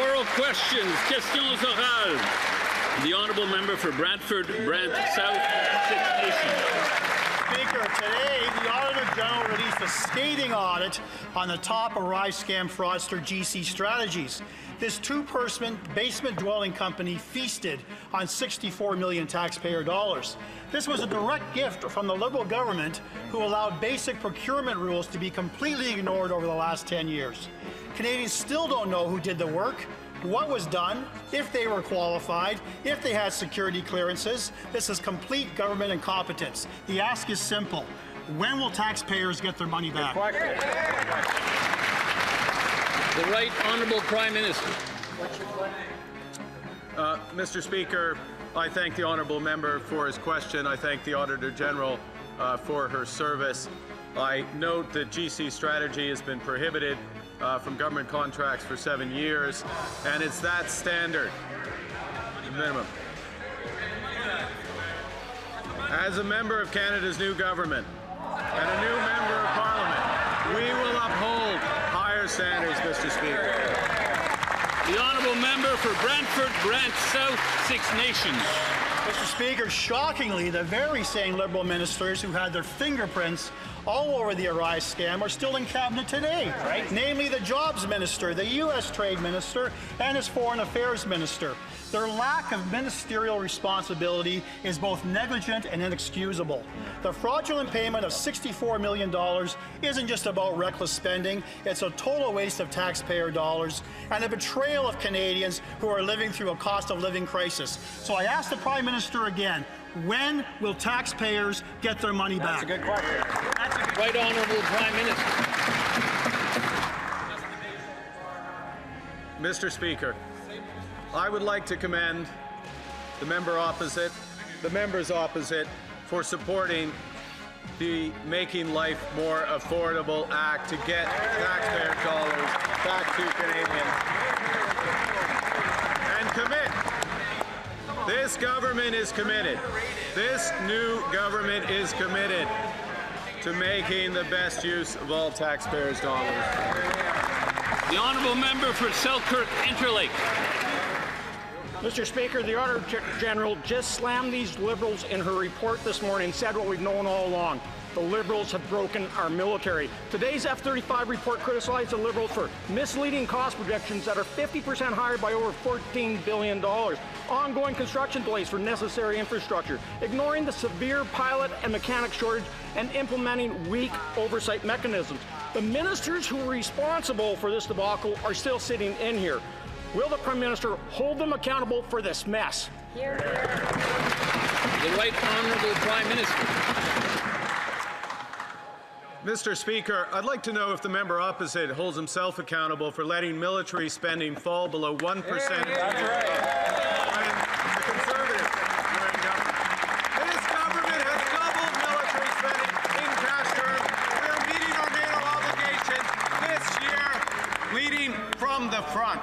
Oral questions. Questions orales. The honourable member for Brantford, Brant South, Six Nations. Speaker, today the Auditor General released a scathing audit on the top Arise scam fraudster GC Strategies. This two-person basement dwelling company feasted on $64 million taxpayer dollars. This was a direct gift from the Liberal government, who allowed basic procurement rules to be completely ignored over the last 10 years. Canadians still don't know who did the work, what was done, if they were qualified, if they had security clearances. This is complete government incompetence. The ask is simple. When will taxpayers get their money back? The Right Honourable Prime Minister. Mr. Speaker, I thank the honourable member for his question. I thank the Auditor General for her service. I note that GC Strategy has been prohibited from government contracts for 7 years, and it's that standard, minimum. As a member of Canada's new government and a new member of Parliament, we will uphold higher standards, Mr. Speaker. The honourable member for Brantford, Brant South, Six Nations. Mr. Speaker, shockingly, the very same Liberal ministers who had their fingerprints all over the Arise scam are still in cabinet today, namely the Jobs Minister, the U.S. Trade Minister, and his Foreign Affairs Minister. Their lack of ministerial responsibility is both negligent and inexcusable. The fraudulent payment of $64 million isn't just about reckless spending, it's a total waste of taxpayer dollars and a betrayal of Canadians who are living through a cost of living crisis. So I ask the Prime Minister again, when will taxpayers get their money back? That's a good question. Right Honourable Prime Minister. Mr. Speaker, I would like to commend the members opposite for supporting the Making Life More Affordable Act to get taxpayer dollars back to Canadians. And commit. This government is committed. This new government is committed to making the best use of all taxpayers' dollars. The honourable member for Selkirk Interlake. Mr. Speaker, the Auditor General just slammed these Liberals in her report this morning and said what we've known all along. The Liberals have broken our military. Today's F-35 report criticized the Liberals for misleading cost projections that are 50% higher by over $14 billion, ongoing construction delays for necessary infrastructure, ignoring the severe pilot and mechanic shortage, and implementing weak oversight mechanisms. The ministers who were responsible for this debacle are still sitting in here. Will the Prime Minister hold them accountable for this mess? Hear, hear. The Right Honourable Prime Minister. Mr. Speaker, I'd like to know if the member opposite holds himself accountable for letting military spending fall below 1%. That's right. When the Conservatives were in government. This government has doubled military spending in cash terms. We're meeting our NATO obligations this year, leading from the front.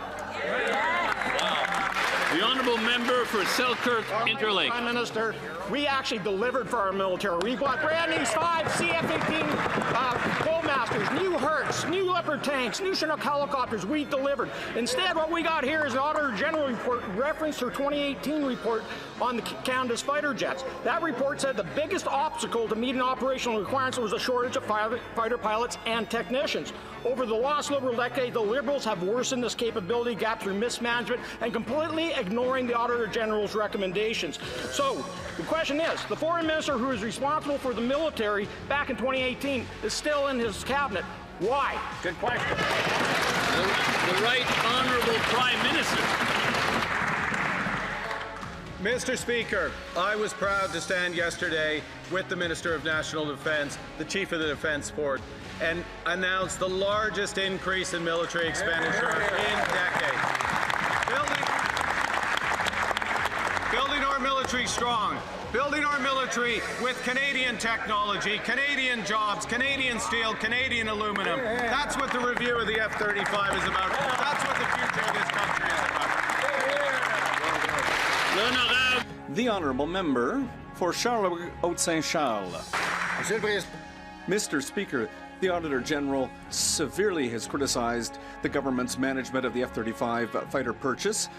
The honourable member for Selkirk Interlake. Prime Minister, we actually delivered for our military. We bought brand new 5 CF-18 Bullmasters, new Hertz, new Leopard tanks, new Chinook helicopters. We delivered. Instead, what we got here is an Auditor General report reference her 2018 report on Canada's fighter jets. That report said the biggest obstacle to meeting operational requirements was a shortage of fighter pilots and technicians. Over the last Liberal decade, the Liberals have worsened this capability gap through mismanagement and completely ignoring the Auditor General's recommendations. So, the question is, the Foreign Minister who was responsible for the military back in 2018 is still in his cabinet. Why? Good question. The Right Honourable Prime Minister. Mr. Speaker, I was proud to stand yesterday with the Minister of National Defence, the Chief of the Defence Force, and announce the largest increase in military expenditure in decades. Building our military strong, building our military with Canadian technology, Canadian jobs, Canadian steel, Canadian aluminum. That's what the review of the F-35 is about. That's what the future of this country is about. The honourable member for Charles-Haute-Saint-Charles. Mr. Speaker, the Auditor General severely has criticised the government's management of the F-35 fighter purchase.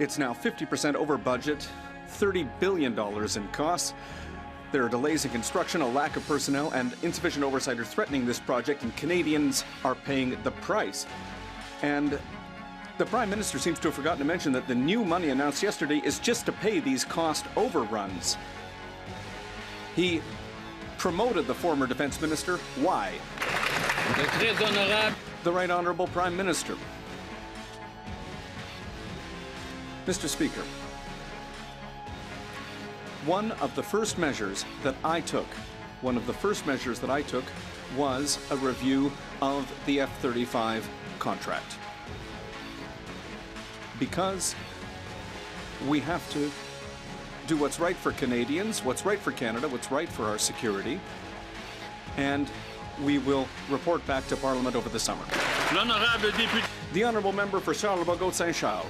It's now 50% over budget, $30 billion in costs. There are delays in construction, a lack of personnel, and insufficient oversight are threatening this project, and Canadians are paying the price. And the Prime Minister seems to have forgotten to mention that the new money announced yesterday is just to pay these cost overruns. He promoted the former Defence Minister. Why? The Right Honourable Prime Minister. Mr. Speaker, one of the first measures that I took was a review of the F-35 contract. Because we have to do what's right for Canadians, what's right for Canada, what's right for our security, and we will report back to Parliament over the summer. The Honourable Member for Charlebourg-Saint-Charles.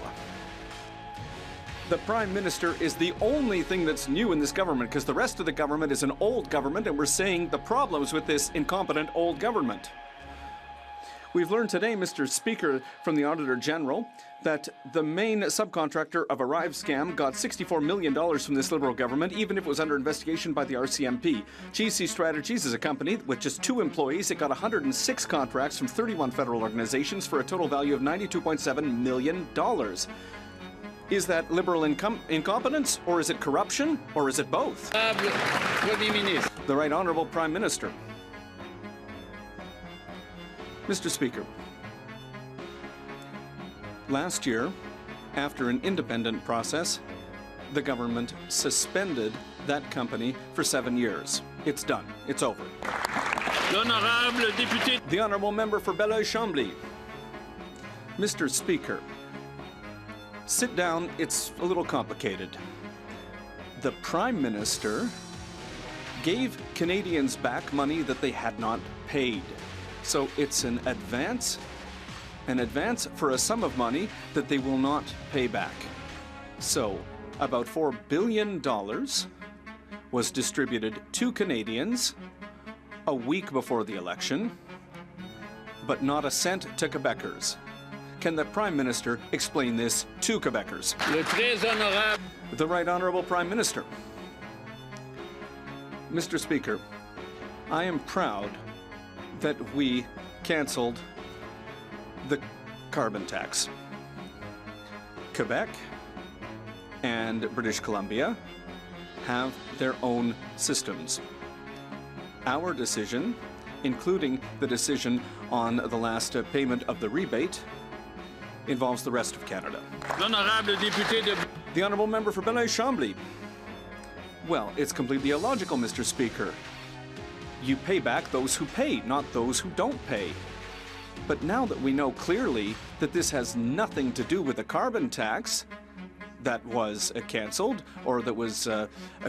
The Prime Minister is the only thing that's new in this government, because the rest of the government is an old government, and we're seeing the problems with this incompetent old government. We've learned today, Mr. Speaker, from the Auditor General, that the main subcontractor of Arrive scam got $64 million from this Liberal government, even if it was under investigation by the RCMP. GC Strategies is a company with just 2 employees. It got 106 contracts from 31 federal organizations for a total value of $92.7 million. Is that Liberal incompetence, or is it corruption, or is it both? The Right Honourable Prime Minister. Mr. Speaker, last year, after an independent process, the government suspended that company for 7 years. It's done. It's over. The Honourable Member for Belleuil-Chambly. Mr. Speaker, sit down. It's a little complicated. The Prime Minister gave Canadians back money that they had not paid. So it's an advance for a sum of money that they will not pay back. So about $4 billion was distributed to Canadians a week before the election, but not a cent to Quebecers. Can the Prime Minister explain this to Quebecers? The Right Honourable Prime Minister. Mr. Speaker, I am proud that we cancelled the carbon tax. Quebec and British Columbia have their own systems. Our decision, including the decision on the last payment of the rebate, involves the rest of Canada. The Honourable Member for Belleuil-Chambly. Well, it's completely illogical, Mr. Speaker. You pay back those who pay, not those who don't pay. But now that we know clearly that this has nothing to do with the carbon tax that was cancelled or that was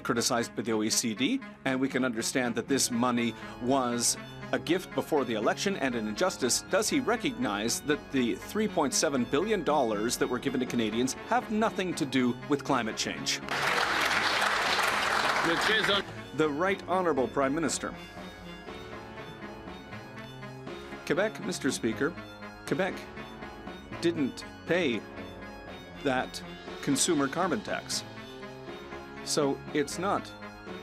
criticized by the OECD, and we can understand that this money was a gift before the election and an injustice, does he recognize that the $3.7 billion that were given to Canadians have nothing to do with climate change? The Right Honourable Prime Minister. Quebec, Mr. Speaker, Quebec didn't pay that consumer carbon tax. So it's not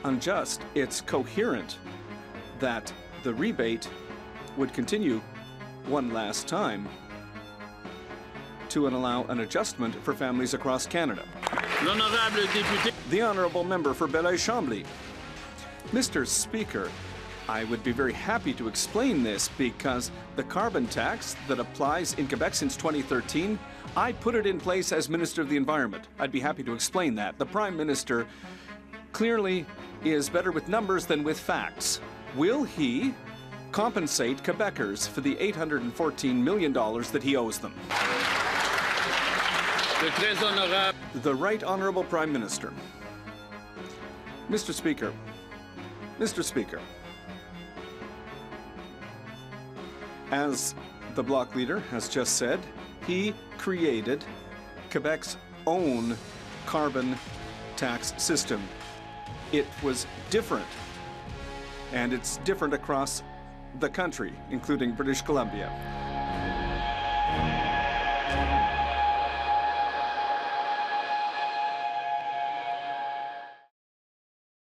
unjust, it's coherent that the rebate would continue one last time to allow an adjustment for families across Canada. The Honourable Member for Belleuil-Chambly. Mr. Speaker, I would be very happy to explain this because the carbon tax that applies in Quebec since 2013, I put it in place as Minister of the Environment. I'd be happy to explain that. The Prime Minister clearly is better with numbers than with facts. Will he compensate Quebecers for the $814 million that he owes them? The Right Honourable Prime Minister. Mr. Speaker. Mr. Speaker. As the Bloc leader has just said, he created Quebec's own carbon tax system. It was different, and it's different across the country, including British Columbia.